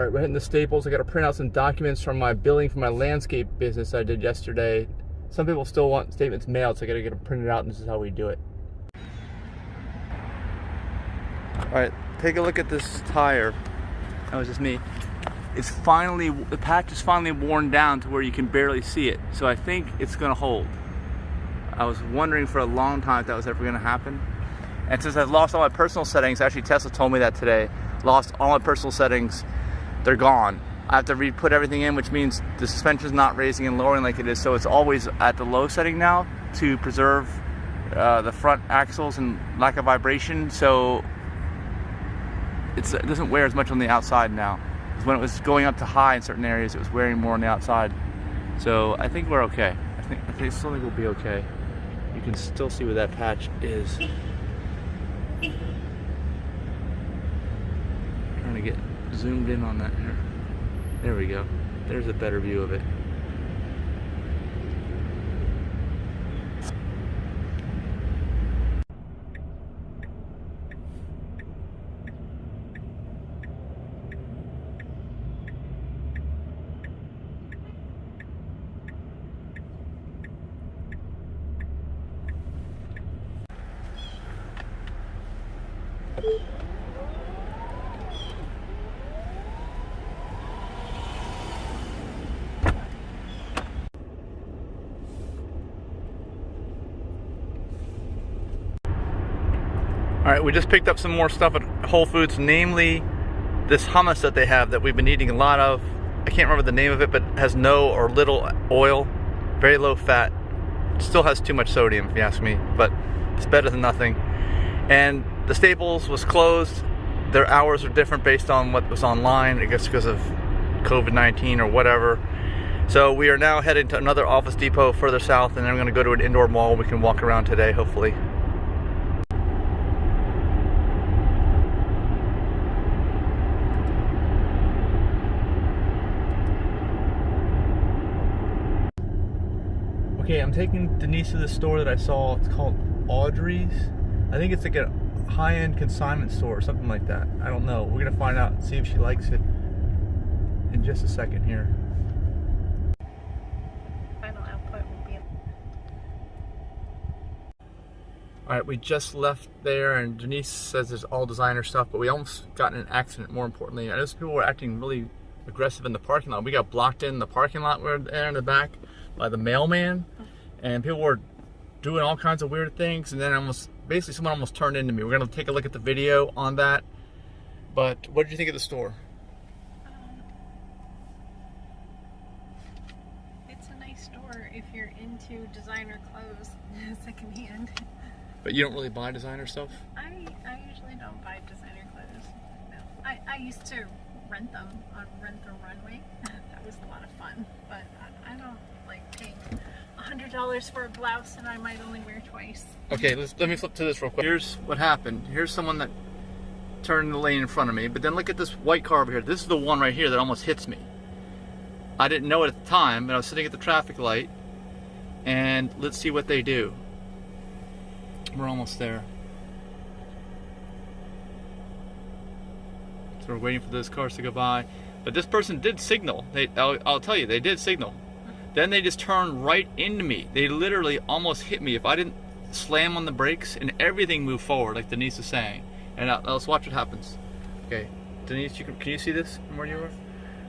All right, we're hitting the Staples. I got to print out some documents from my billing for my landscape business I did yesterday. Some people still want statements mailed, so I got to get them printed out, and this is how we do it. All right, take a look at this tire. That was just me. It's finally, the patch is finally worn down to where you can barely see it. So I think it's gonna hold. I was wondering for a long time if that was ever gonna happen. And since I've lost all my personal settings, actually Tesla told me that today, lost all my personal settings, they're gone. I have to re-put everything in, which means the suspension's not raising and lowering like it is, so it's always at the low setting now to preserve the front axles and lack of vibration, so it doesn't wear as much on the outside now. Because when it was going up to high in certain areas, it was wearing more on the outside. So I think we're okay. I still think we'll be okay. You can still see where that patch is. Trying to get zoomed in on that here. There we go. There's a better view of it. All right, we just picked up some more stuff at Whole Foods, namely this hummus that they have that we've been eating a lot of. I can't remember the name of it, but has no or little oil, very low fat. Still has too much sodium, if you ask me, but it's better than nothing. And the Staples was closed. Their hours are different based on what was online, I guess because of COVID-19 or whatever. So we are now heading to another Office Depot further south, and then we're going to go to an indoor mall we can walk around today, hopefully. Okay, I'm taking Denise to the store that I saw. It's called Audrey's. I think it's like a high-end consignment store or something like that. I don't know. We're gonna find out and see if she likes it in just a second here. Final output will be. All right, we just left there, and Denise says there's all designer stuff, but we almost got in an accident. More importantly, I noticed people were acting really aggressive in the parking lot. We got blocked in the parking lot. We're there in the back by the mailman, and people were doing all kinds of weird things, and then basically someone almost turned into me. We're gonna take a look at the video on that. But what did you think of the store? It's a nice store if you're into designer clothes secondhand. But you don't really buy designer stuff? I usually don't buy designer clothes. No. I used to rent them on Rent the Runway. That was a lot of fun, but I don't like paying $100 for a blouse and I might only wear twice. Okay, let me flip to this real quick. Here's what happened. Here's someone that turned the lane in front of me, but then look at this white car over here. This is the one right here that almost hits me. I didn't know it at the time, but I was sitting at the traffic light, and let's see what they do. We're almost there. So we're waiting for those cars to go by. But this person did signal. I'll tell you, they did signal. Then they just turned right into me. They literally almost hit me. If I didn't slam on the brakes, and everything moved forward, like Denise is saying. And let's watch what happens. Okay, Denise, can you see this from where you are?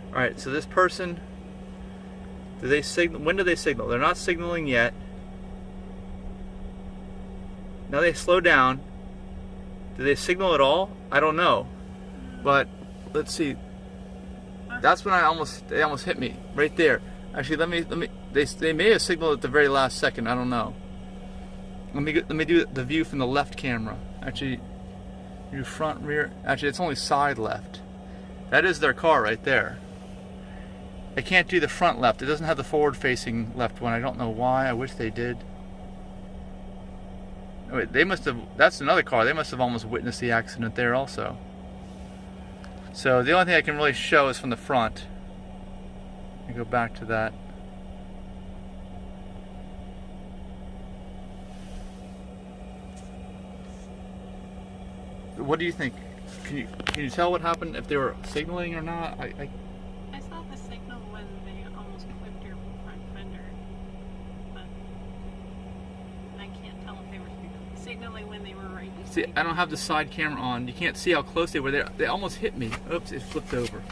All right, so this person, do they signal? When do they signal? They're not signaling yet. Now they slow down. Do they signal at all? I don't know. But let's see. That's when they almost hit me right there. Actually, let me. They may have signaled at the very last second. I don't know. Let me do the view from the left camera. Actually, do front, rear. Actually, it's only side left. That is their car right there. I can't do the front left. It doesn't have the forward-facing left one. I don't know why. I wish they did. Oh, wait, they must have. That's another car. They must have almost witnessed the accident there also. So the only thing I can really show is from the front. Let me go back to that. What do you think? Can you tell what happened, if they were signaling or not? I saw the signal when they almost clipped your front fender, but I can't tell if they were signaling when they were right. See, I don't have the side camera on. You can't see how close they were. They almost hit me. Oops, it flipped over.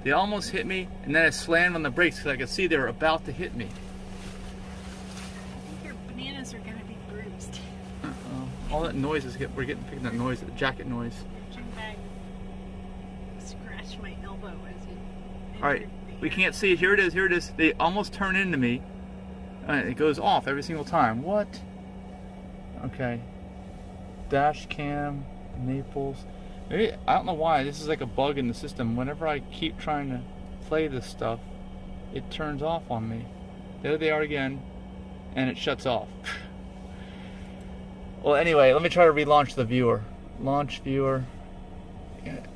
They almost hit me, and then I slammed on the brakes because I could see they were about to hit me. I think your bananas are going to be bruised. All that noise is we're picking that noise, the jacket noise. Your gym bag scratched my elbow as you. All right, we can't see it. Here it is. Here it is. They almost turn into me. It goes off every single time. What? Okay. Dash cam, Naples. Maybe, I don't know why. This is like a bug in the system. Whenever I keep trying to play this stuff, it turns off on me. There they are again, and it shuts off. Well, anyway, let me try to relaunch the viewer. Launch viewer.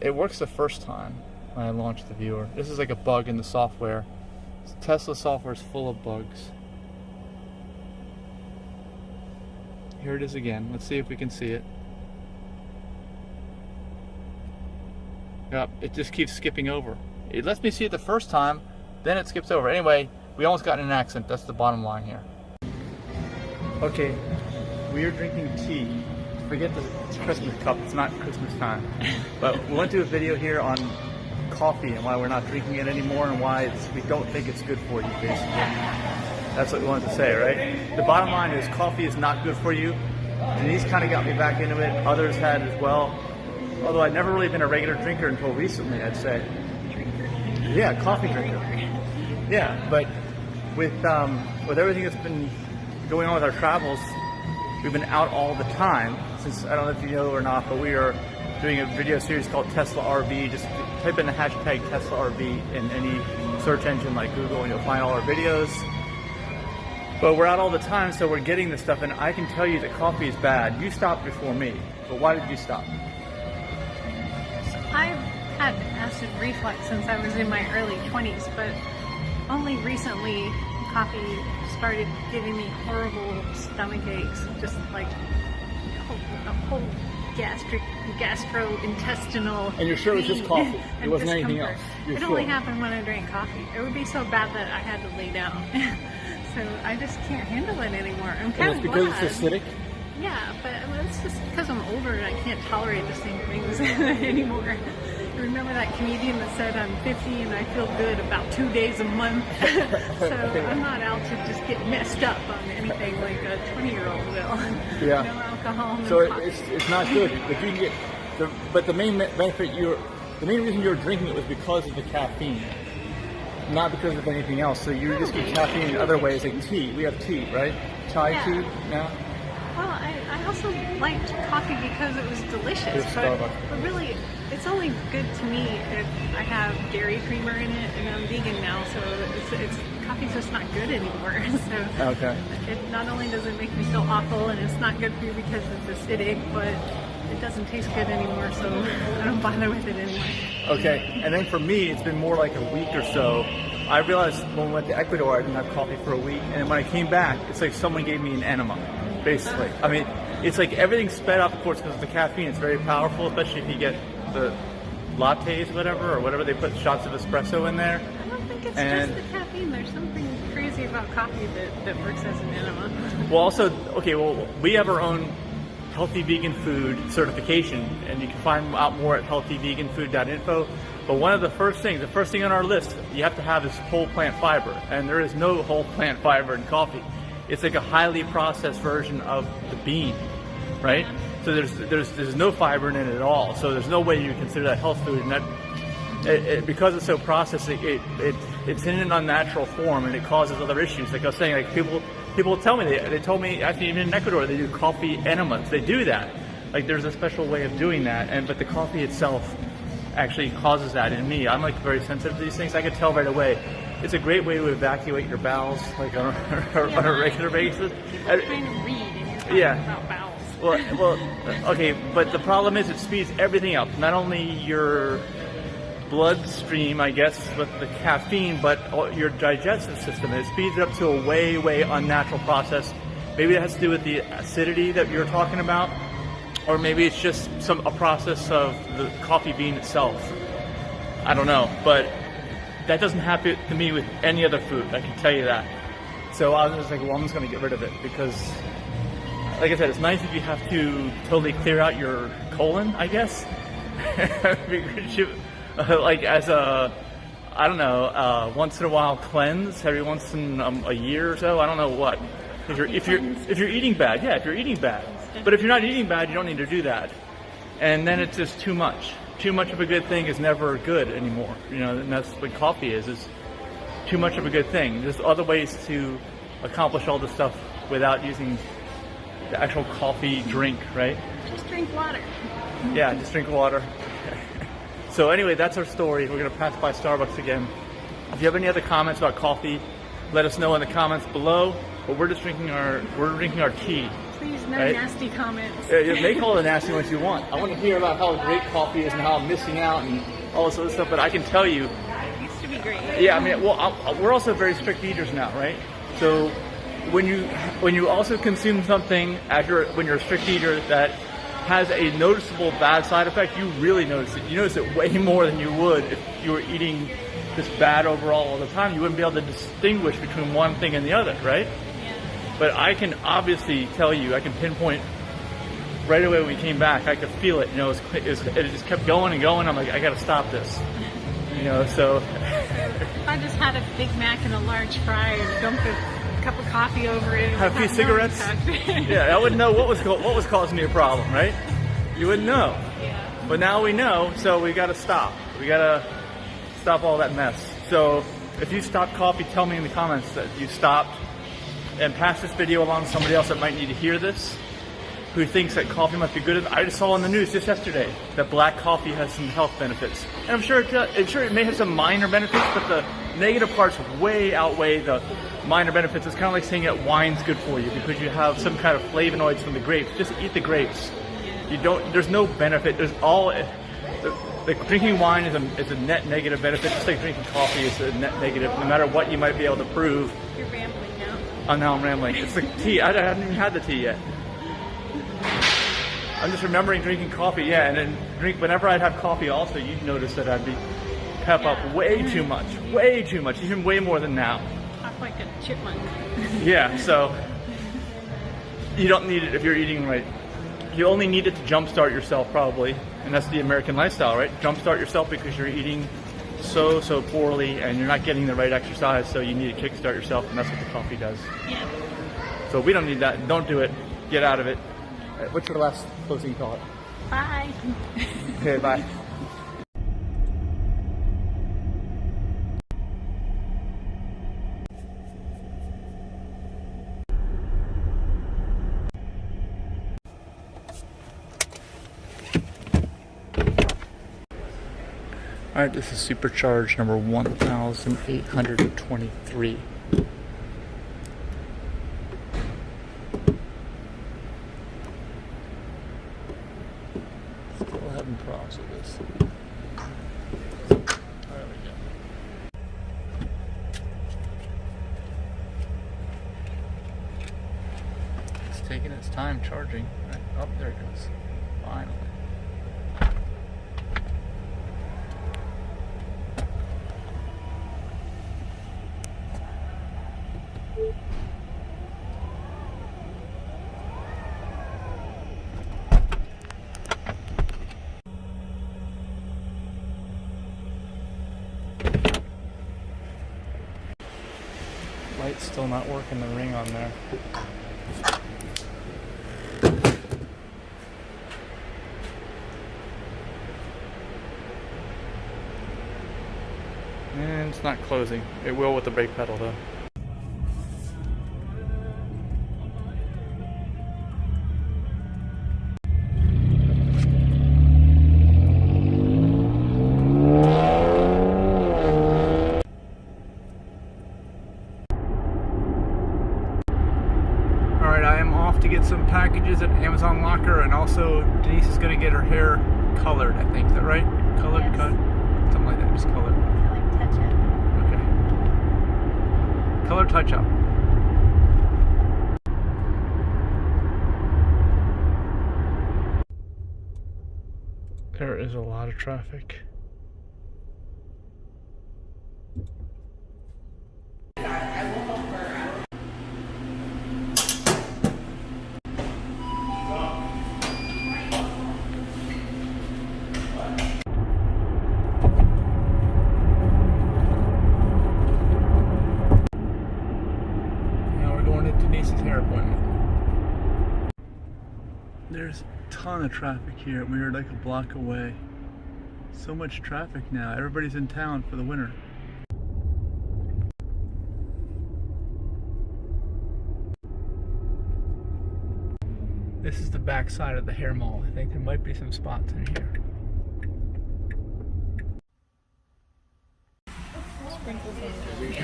It works the first time when I launch the viewer. This is like a bug in the software. Tesla software is full of bugs. Here it is again. Let's see if we can see it. Yep, it just keeps skipping over. It lets me see it the first time, then it skips over. Anyway, we almost got in an accident. That's the bottom line here. Okay, we are drinking tea. Forget the Christmas cup, it's not Christmas time. But we went to a video here on coffee and why we're not drinking it anymore and why we don't think it's good for you, basically. That's what we wanted to say, right? The bottom line is coffee is not good for you. Denise kind of got me back into it. Others had as well. Although I'd never really been a regular drinker until recently, I'd say. Yeah, coffee drinker. Yeah, but with everything that's been going on with our travels, we've been out all the time. Since, I don't know if you know or not, but we are doing a video series called Tesla RV. Just type in the hashtag Tesla RV in any search engine like Google and you'll find all our videos. But we're out all the time, so we're getting this stuff, and I can tell you that coffee is bad. You stopped before me, but why did you stop? I've had acid reflux since I was in my early 20s, but only recently coffee started giving me horrible stomach aches, just like a whole gastrointestinal. And you're sure it was just coffee? It wasn't anything else? It only happened when I drank coffee. It would be so bad that I had to lay down. So I just can't handle it anymore. I'm kind of glad. Because it's acidic? Yeah, but it's just because I'm older and I can't tolerate the same things anymore. Remember that comedian that said I'm 50 and I feel good about 2 days a month? So I'm not out to just get messed up on anything like a 20-year-old will. Yeah. No alcohol, no So coffee. it's not good. But you can get but the main benefit the main reason you were drinking it was because of the caffeine, not because of anything else. So you just get caffeine in other ways, like tea. We have tea, right? Chai tea now. Well, I also liked coffee because it was delicious, but really, it's only good to me if I have dairy creamer in it, and I'm vegan now, so coffee's just not good anymore. So okay. It not only does it make me feel awful, and it's not good for you because it's acidic, but it doesn't taste good anymore, so I don't bother with it anymore. Okay, and then for me, it's been more like a week or so. I realized when we went to Ecuador, I didn't have coffee for a week, and when I came back, it's like someone gave me an enema. Basically, I mean, it's like everything's sped up, of course, because of the caffeine. It's very powerful, especially if you get the lattes, or whatever they put shots of espresso in there. I don't think it's just the caffeine. There's something crazy about coffee that works as an enema. Well, also, we have our own healthy vegan food certification, and you can find out more at healthyveganfood.info. But one of the first thing on our list, you have to have is whole plant fiber, and there is no whole plant fiber in coffee. It's like a highly processed version of the bean, right? So there's no fiber in it at all. So there's no way you consider that health food. And that because it's so processed, it's in an unnatural form, and it causes other issues. Like I was saying, like people tell me they told me actually even in Ecuador they do coffee enemas. They do that. Like there's a special way of doing that, but the coffee itself actually causes that in me. I'm like very sensitive to these things. I could tell right away. It's a great way to evacuate your bowels, like on a regular basis. You're trying to read and you're talking about bowels. Well, okay, but the problem is it speeds everything up. Not only your bloodstream, I guess, with the caffeine, but your digestive system. It speeds it up to a way unnatural process. Maybe it has to do with the acidity that you're talking about, or maybe it's just a process of the coffee bean itself. I don't know, but that doesn't happen to me with any other food, I can tell you that. So I was just like, well, I'm just going to get rid of it because, like I said, it's nice if you have to totally clear out your colon, I guess. Like as a, I don't know, once in a while cleanse, every once in a year or so, I don't know what. If you're eating bad, yeah, if you're eating bad. But if you're not eating bad, you don't need to do that. And then it's just too much. Too much of a good thing is never good anymore. You know, and that's what coffee is too much of a good thing. There's other ways to accomplish all this stuff without using the actual coffee drink, right? Just drink water. Yeah, just drink water. So anyway, that's our story. We're going to pass by Starbucks again. If you have any other comments about coffee, let us know in the comments below. But we're drinking our tea. Please, no right? nasty comments. Make all the nasty ones you want. I want to hear about how great coffee is and how I'm missing out and all this other stuff. But I can tell you, It used to be great. yeah. I mean, well, we're also very strict eaters now, right? So when you also consume something when you're a strict eater that has a noticeable bad side effect, you really notice it. You notice it way more than you would if you were eating this bad overall all the time. You wouldn't be able to distinguish between one thing and the other, right? Yeah. But I can obviously tell you, I can pinpoint right away when we came back. I could feel it. You know, it just kept going and going. I'm like, I got to stop this. You know, so. If I just had a Big Mac and a large fry and dumped a cup of coffee over it. Have a few cigarettes? Yeah, I wouldn't know what was causing me a problem, right? You wouldn't know. Yeah. But now we know, so we got to stop. We got to stop all that mess. So if you stopped coffee, tell me in the comments that you stopped, and pass this video along to somebody else that might need to hear this, who thinks that coffee must be good. I just saw on the news just yesterday that black coffee has some health benefits. And I'm sure it may have some minor benefits, but the negative parts way outweigh the minor benefits. It's kind of like saying that wine's good for you because you have some kind of flavonoids from the grapes. Just eat the grapes. There's no benefit. The drinking wine is a net negative benefit, just like drinking coffee is a net negative, no matter what you might be able to prove. You're rambling now. Oh, now I'm rambling. It's the tea. I haven't even had the tea yet. I'm just remembering drinking coffee, yeah, and then whenever I'd have coffee also, you'd notice that I'd be pep up way too much, even way more than now. Talk like a chipmunk. Yeah, so you don't need it if you're eating right. You only need it to jumpstart yourself probably, and that's the American lifestyle, right? Jumpstart yourself because you're eating so poorly and you're not getting the right exercise, so you need to kickstart yourself, and that's what the coffee does. Yeah. So we don't need that. Don't do it. Get out of it. What's your last closing thought? Bye. Okay, bye. Alright, this is supercharge number 1823. Still having problems with this. There we go. It's taking its time charging. Right. Oh, there it goes. Finally. Light's still not working, the ring on there. And it's not closing. It will with the brake pedal though. To get some packages at Amazon Locker, and also Denise is going to get her hair colored, I think. Is that right? Colored, yes. Cut? Something like that, just colored. Color touch-up. Okay. Color touch-up. There is a lot of traffic. Now we're going to Denise's hair appointment. There's a ton of traffic here. We are like a block away. So much traffic now. Everybody's in town for the winter. This is the back side of the hair mall. I think there might be some spots in here.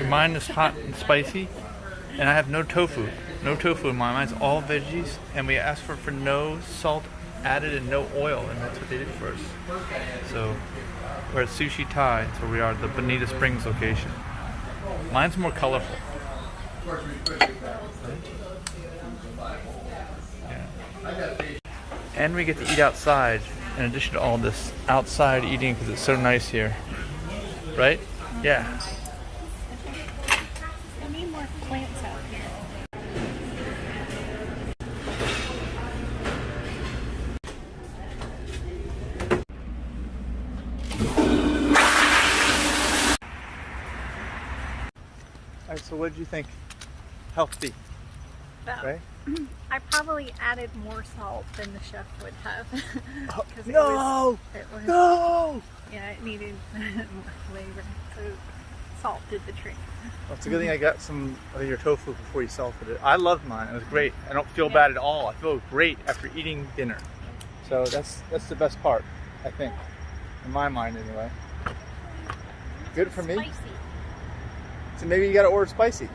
Mine is hot and spicy, and I have no tofu. No tofu in mine. Mine's all veggies, and we asked for no salt added and no oil, and that's what they did for us. So we're at Sushi Thai. That's where we are, the Bonita Springs location. Mine's more colorful. Yeah. And we get to eat outside in addition to all this outside eating because it's so nice here. Right? Yeah. I need more plants out here. All right, so what did you think? Healthy, right? I probably added more salt than the chef would have. No! No! Yeah, it needed more flavor. So salt did the trick. Well, it's a good thing I got some of your tofu before you salted it. I loved mine. It was great. I don't feel bad at all. I feel great after eating dinner. So that's the best part, I think. In my mind, anyway. Good for me. Spicy. So maybe you gotta order spicy.